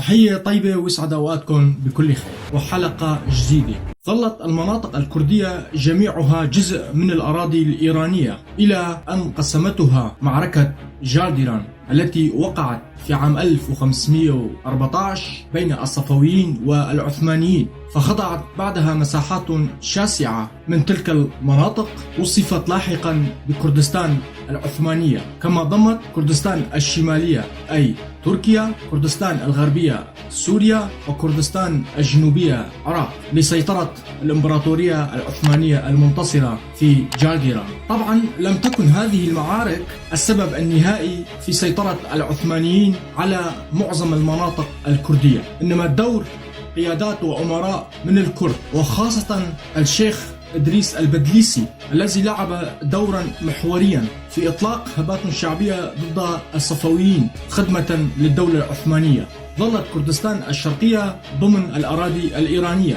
تحية طيبة ويسعد أوقاتكم بكل خير وحلقة جديدة. ظلت المناطق الكردية جميعها جزء من الأراضي الإيرانية إلى أن قسمتها معركة جارديران التي وقعت في عام 1514 بين الصفويين والعثمانيين، فخضعت بعدها مساحات شاسعة من تلك المناطق وصفت لاحقا بكردستان العثمانية، كما ضمت كردستان الشمالية أي تركيا، كردستان الغربية سوريا، وكردستان الجنوبية العراق لسيطرة الإمبراطورية العثمانية المنتصرة في جارديران. طبعا لم تكن هذه المعارك السبب النهائي في سيطرة العثمانيين على معظم المناطق الكردية، إنما الدور قيادات وأمراء من الكرد وخاصة الشيخ إدريس البدليسي الذي لعب دورا محوريا في إطلاق هبات شعبية ضد الصفويين خدمة للدولة العثمانية. ظلت كردستان الشرقية ضمن الأراضي الإيرانية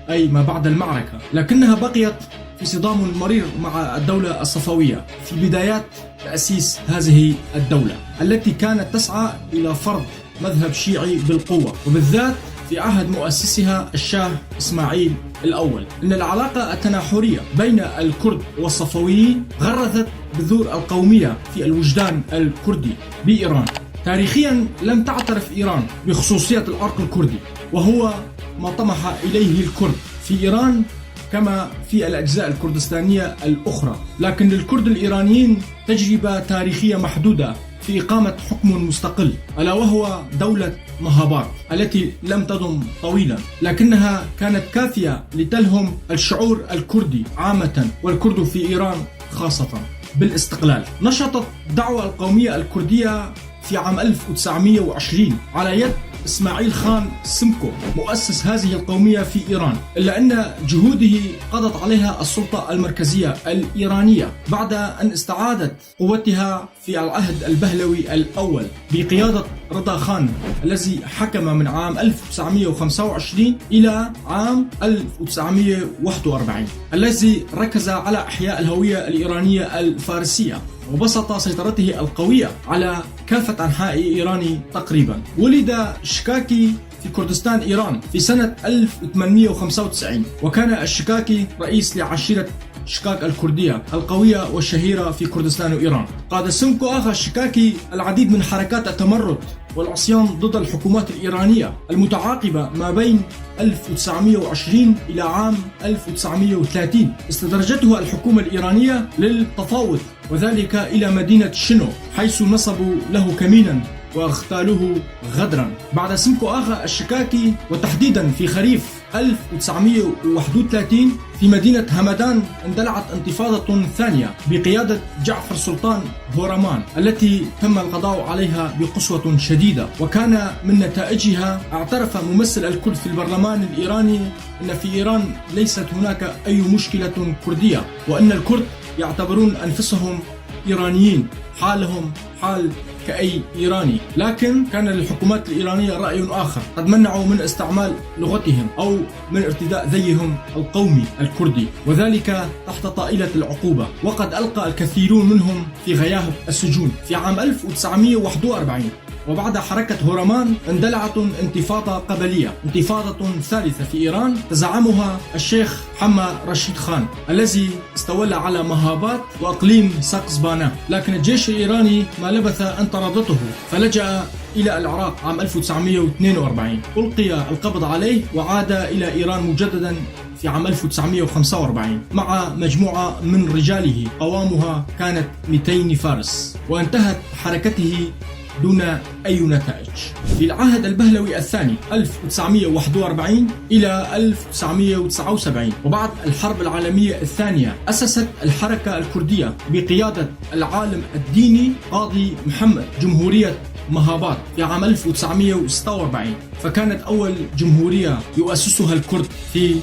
أي ما بعد المعركة، لكنها بقيت في صدام مرير مع الدولة الصفوية في بدايات تأسيس هذه الدولة التي كانت تسعى إلى فرض مذهب شيعي بالقوة، وبالذات في عهد مؤسسها الشاه إسماعيل الأول. إن العلاقة التناحرية بين الكرد والصفويين غرزت بذور القومية في الوجدان الكردي بإيران. تاريخيا لم تعترف إيران بخصوصية العرق الكردي، وهو ما طمح إليه الكرد في إيران كما في الأجزاء الكردستانية الأخرى، لكن للكرد الإيرانيين تجربة تاريخية محدودة في إقامة حكم مستقل، ألا وهو دولة مهابات التي لم تدم طويلا، لكنها كانت كافية لتلهم الشعور الكردي عامة والكرد في إيران خاصة بالاستقلال. نشطت الدعوة القومية الكردية في عام 1920 على يد إسماعيل خان سمكو مؤسس هذه القومية في إيران، إلا أن جهوده قضت عليها السلطة المركزية الإيرانية بعد أن استعادت قوتها في العهد البهلوي الأول بقيادة رضا خان الذي حكم من عام 1925 إلى عام 1941، الذي ركز على إحياء الهوية الإيرانية الفارسية وبسط سيطرته القوية على كافة أنحاء إيران تقريبا. ولد شكاكي في كردستان إيران في سنة 1895، وكان الشكاكي رئيس لعشيرة شكاك الكردية القوية والشهيرة في كردستان وإيران. قاد سمكو آغا الشكاكي العديد من حركات التمرد والعصيان ضد الحكومات الإيرانية المتعاقبة ما بين 1920 إلى عام 1930. استدرجته الحكومة الإيرانية للتفاوض، وذلك إلى مدينة شنو، حيث نصبوا له كمينا واغتالوه غدرا. بعد سمكو آغا الشكاكي وتحديدا في خريف 1931 في مدينة همدان اندلعت انتفاضة ثانية بقيادة جعفر سلطان هورمان التي تم القضاء عليها بقسوة شديدة، وكان من نتائجها اعترف ممثل الكرد في البرلمان الإيراني أن في إيران ليست هناك أي مشكلة كردية، وأن الكرد يعتبرون أنفسهم إيرانيين حالهم حال كأي إيراني. لكن كان للحكومات الإيرانية رأي آخر، قد منعوا من استعمال لغتهم أو من ارتداء ذيهم القومي الكردي، وذلك تحت طائلة العقوبة، وقد ألقى الكثيرون منهم في غياهب السجون. في عام 1941 وبعد حركة هورمان اندلعت انتفاضة قبلية، انتفاضة ثالثة في إيران تزعمها الشيخ حما رشيد خان الذي استولى على مهابات وأقليم ساقزبانا، لكن الجيش الإيراني ما لبث أن طردته فلجأ إلى العراق عام 1942. ألقي القبض عليه وعاد إلى إيران مجددا في عام 1945 مع مجموعة من رجاله قوامها كانت 200 فارس، وانتهت حركته دون أي نتائج. في العهد البهلوي الثاني 1941 إلى 1979 وبعد الحرب العالمية الثانية أسست الحركة الكردية بقيادة العالم الديني قاضي محمد جمهورية مهابات في عام 1946، فكانت أول جمهورية يؤسسها الكرد في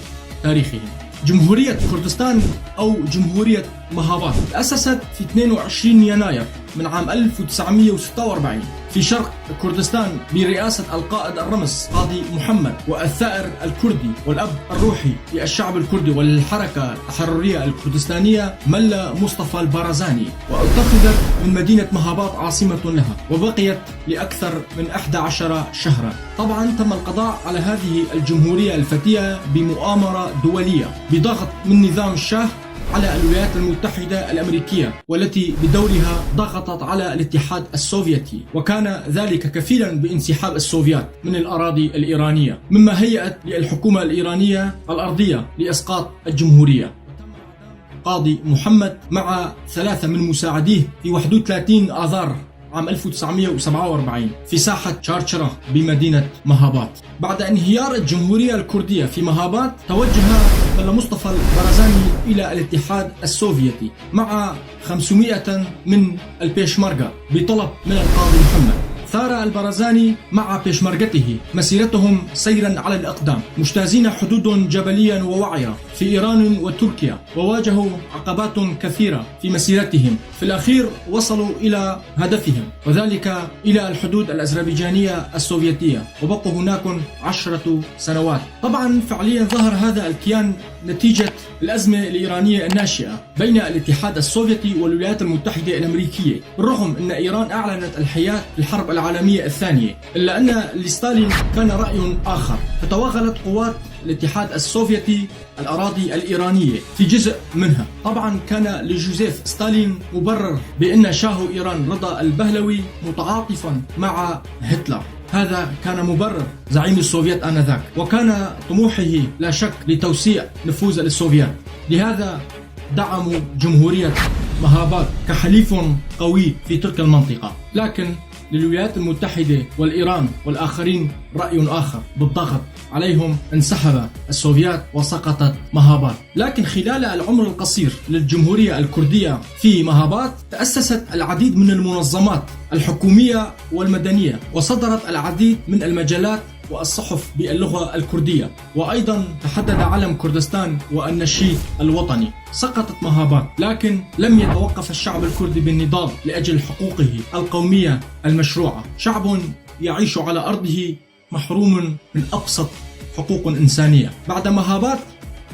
تاريخهم. جمهورية كردستان أو جمهورية مهابات تأسست في 22 يناير من عام 1946 في شرق كردستان برئاسة القائد الرمز قاضي محمد والثائر الكردي والأب الروحي للشعب الكردي وللحركة التحررية الكردستانية ملا مصطفى البارزاني، واتخذت من مدينة مهاباط عاصمة لها، وبقيت لأكثر من 11 شهرا. طبعا تم القضاء على هذه الجمهورية الفتية بمؤامرة دولية بضغط من نظام الشاه على الولايات المتحدة الأمريكية، والتي بدورها ضغطت على الاتحاد السوفيتي، وكان ذلك كفيلا بانسحاب السوفيات من الأراضي الإيرانية، مما هيأت للحكومة الإيرانية الأرضية لإسقاط الجمهورية. قاضي محمد مع 3 من مساعديه في 31 آذار عام 1947 في ساحة شارشرة بمدينة مهاباط. بعد انهيار الجمهورية الكردية في مهاباط، توجه ملا مصطفى البارزاني إلى الاتحاد السوفيتي مع 500 من البيشمركة بطلب من القاضي محمد. ثار البارزاني مع بيشمركته مسيرتهم سيرا على الأقدام، مجتازين حدود جبليا ووعرة في إيران وتركيا، وواجهوا عقبات كثيرة في مسيرتهم. في الأخير وصلوا إلى هدفهم، وذلك إلى الحدود الأذربيجانية السوفيتية، وبقوا هناك 10 سنوات. طبعا فعليا ظهر هذا الكيان نتيجة الأزمة الإيرانية الناشئة بين الاتحاد السوفيتي والولايات المتحدة الأمريكية، بالرغم أن إيران أعلنت الحياة في الحرب العالمية الثانية، إلا أن لستالين كان رأي آخر، فتوغلت قوات الاتحاد السوفيتي الأراضي الإيرانية في جزء منها. طبعا كان لجوزيف ستالين مبرر بأن شاه إيران رضا البهلوي متعاطفا مع هتلر، هذا كان مبرر زعيم السوفيت آنذاك، وكان طموحه لا شك لتوسيع نفوذ السوفيات، لهذا دعموا جمهورية مهاباط كحليف قوي في تلك المنطقة. لكن للولايات المتحدة والإيران والآخرين رأي آخر، بالضغط عليهم انسحب السوفيات وسقطت مهاباط. لكن خلال العمر القصير للجمهورية الكردية في مهاباط تأسست العديد من المنظمات الحكومية والمدنية، وصدرت العديد من المجلات والصحف باللغة الكردية، وأيضا تحدد علم كردستان والنشيد الوطني. سقطت مهاباط، لكن لم يتوقف الشعب الكردي بالنضال لأجل حقوقه القومية المشروعة. شعب يعيش على أرضه محروم من أبسط حقوق إنسانية. بعد مهاباط،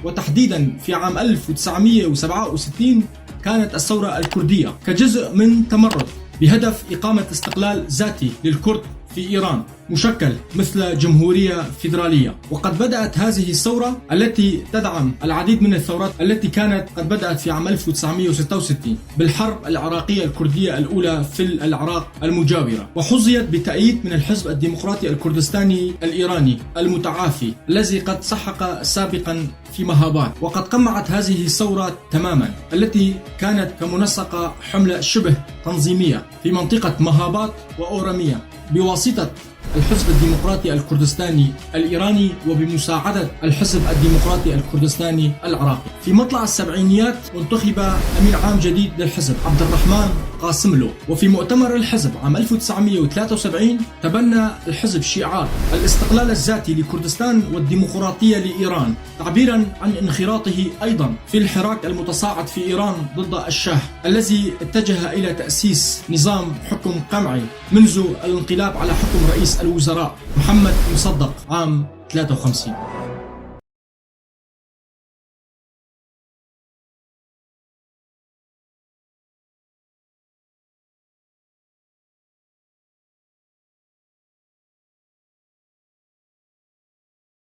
وتحديدا في عام 1967، كانت الثورة الكردية كجزء من تمرد بهدف إقامة استقلال ذاتي للكرد في إيران مشكل مثل جمهورية فيدرالية. وقد بدأت هذه الثورة التي تدعم العديد من الثورات التي كانت قد بدأت في عام 1966 بالحرب العراقية الكردية الأولى في العراق المجاورة، وحظيت بتأييد من الحزب الديمقراطي الكردستاني الإيراني المتعافي الذي قد سحق سابقا في مهاباط. وقد قمعت هذه الثورة تماما التي كانت كمنسقة حملة شبه تنظيمية في منطقة مهاباط وأورامية بواسطة الحزب الديمقراطي الكردستاني الإيراني وبمساعدة الحزب الديمقراطي الكردستاني العراقي. في مطلع السبعينيات انتخب أمين عام جديد للحزب عبد الرحمن قاسملو، وفي مؤتمر الحزب عام 1973 تبنى الحزب شعار الاستقلال الذاتي لكردستان والديمقراطية لإيران، تعبيرا عن انخراطه أيضا في الحراك المتصاعد في إيران ضد الشاه الذي اتجه إلى تأسيس نظام حكم قمعي منذ الانقلاب على حكم رئيس الوزراء محمد مصدق عام 53.